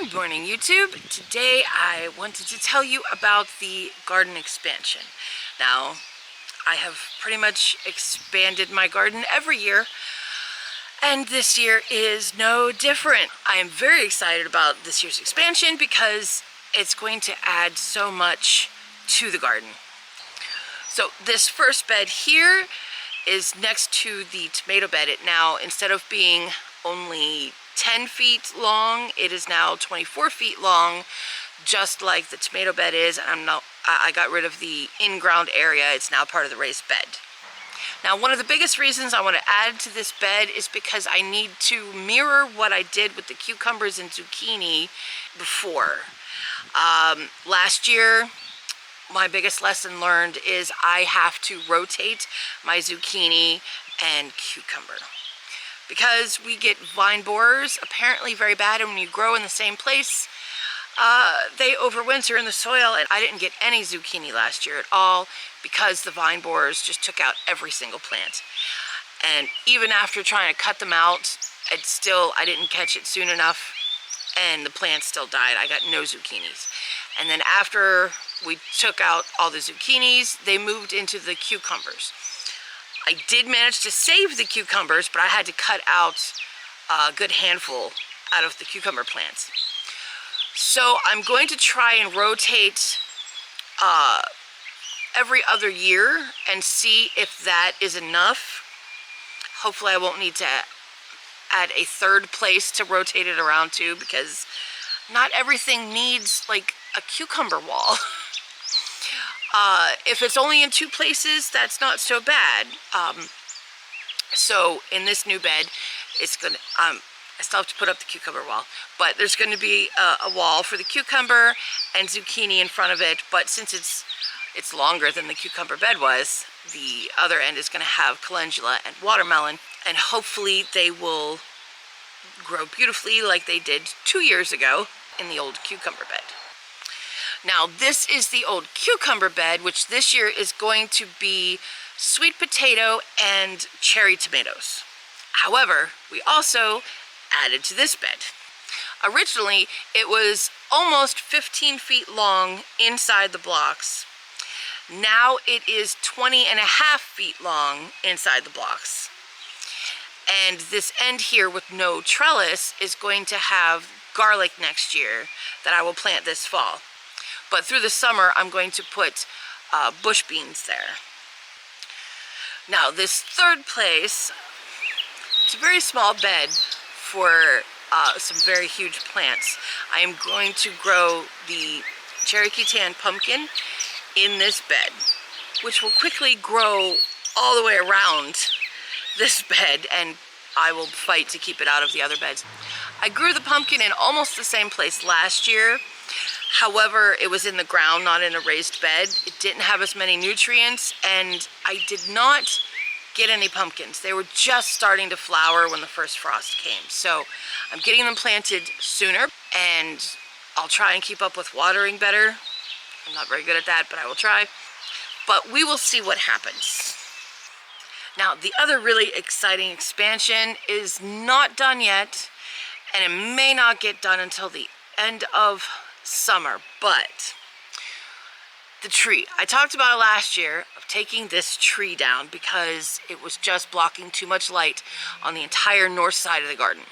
Good morning, YouTube. Today I wanted to tell you about the garden expansion. Now, I have pretty much expanded my garden every year, and this year is no different. I am very excited about this year's expansion because it's going to add so much to the garden. So this first bed here is next to the tomato bed. It now, instead of being only 10 feet long, it is now 24 feet long, just like the tomato bed is. I got rid of the in-ground area. It's now part of the raised bed. Now, one of the biggest reasons I want to add to this bed is because I need to mirror what I did with the cucumbers and zucchini before. Last year, my biggest lesson learned is I have to rotate my zucchini and cucumber, because we get vine borers, apparently very bad, and when you grow in the same place, they overwinter in the soil, and I didn't get any zucchini last year at all because the vine borers just took out every single plant. And even after trying to cut them out, I didn't catch it soon enough, and the plants still died. I got no zucchinis. And then after we took out all the zucchinis, they moved into the cucumbers. I did manage to save the cucumbers, but I had to cut out a good handful out of the cucumber plants. So I'm going to try and rotate every other year and see if that is enough. Hopefully I won't need to add a third place to rotate it around to, because not everything needs like a cucumber wall. If it's only in two places, that's not so bad. So in this new bed, it's gonna, I still have to put up the cucumber wall, but there's going to be a wall for the cucumber and zucchini in front of it. But since it's longer than the cucumber bed was, the other end is going to have calendula and watermelon, and hopefully they will grow beautifully like they did 2 years ago in the old cucumber bed. Now, this is the old cucumber bed, which this year is going to be sweet potato and cherry tomatoes. However, we also added to this bed. Originally, it was almost 15 feet long inside the blocks. Now it is 20 and a half feet long inside the blocks. And this end here with no trellis is going to have garlic next year that I will plant this fall. But through the summer, I'm going to put bush beans there. Now, this third place, it's a very small bed for some very huge plants. I am going to grow the Cherokee Tan pumpkin in this bed, which will quickly grow all the way around this bed, and I will fight to keep it out of the other beds. I grew the pumpkin in almost the same place last year. However, it was in the ground, not in a raised bed. It didn't have as many nutrients, and I did not get any pumpkins. They were just starting to flower when the first frost came. So I'm getting them planted sooner, and I'll try and keep up with watering better. I'm not very good at that, but I will try. But we will see what happens. Now, the other really exciting expansion is not done yet, and it may not get done until the end of summer, but the tree. I talked about it last year, of taking this tree down because it was just blocking too much light on the entire north side of the garden.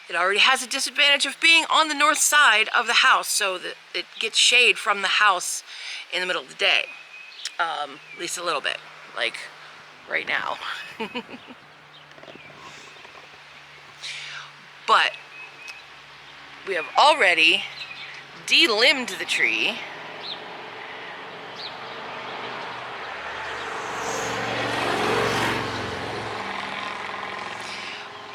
It already has a disadvantage of being on the north side of the house, so that it gets shade from the house in the middle of the day. At least a little bit, like right now. But we have already de-limbed the tree.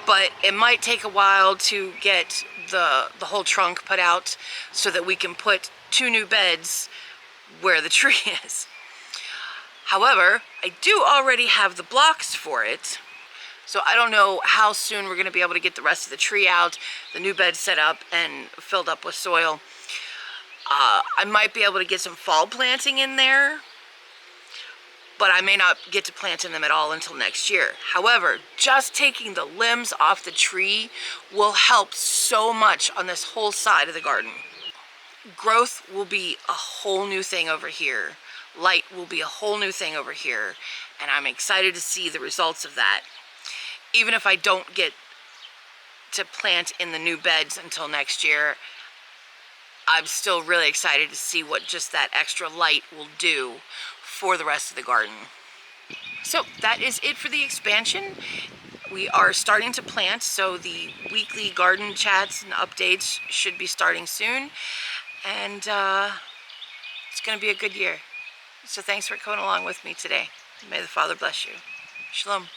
But it might take a while to get the whole trunk put out so that we can put 2 new beds where the tree is. However, I do already have the blocks for it, so I don't know how soon we're going to be able to get the rest of the tree out, the new bed set up and filled up with soil. I might be able to get some fall planting in there, but I may not get to planting them at all until next year. However, just taking the limbs off the tree will help so much on this whole side of the garden. Growth will be a whole new thing over here. Light will be a whole new thing over here, and I'm excited to see the results of that. Even if I don't get to plant in the new beds until next year, I'm still really excited to see what just that extra light will do for the rest of the garden. So that is it for the expansion. We are starting to plant, so the weekly garden chats and updates should be starting soon. And it's going to be a good year. So thanks for coming along with me today. May the Father bless you. Shalom.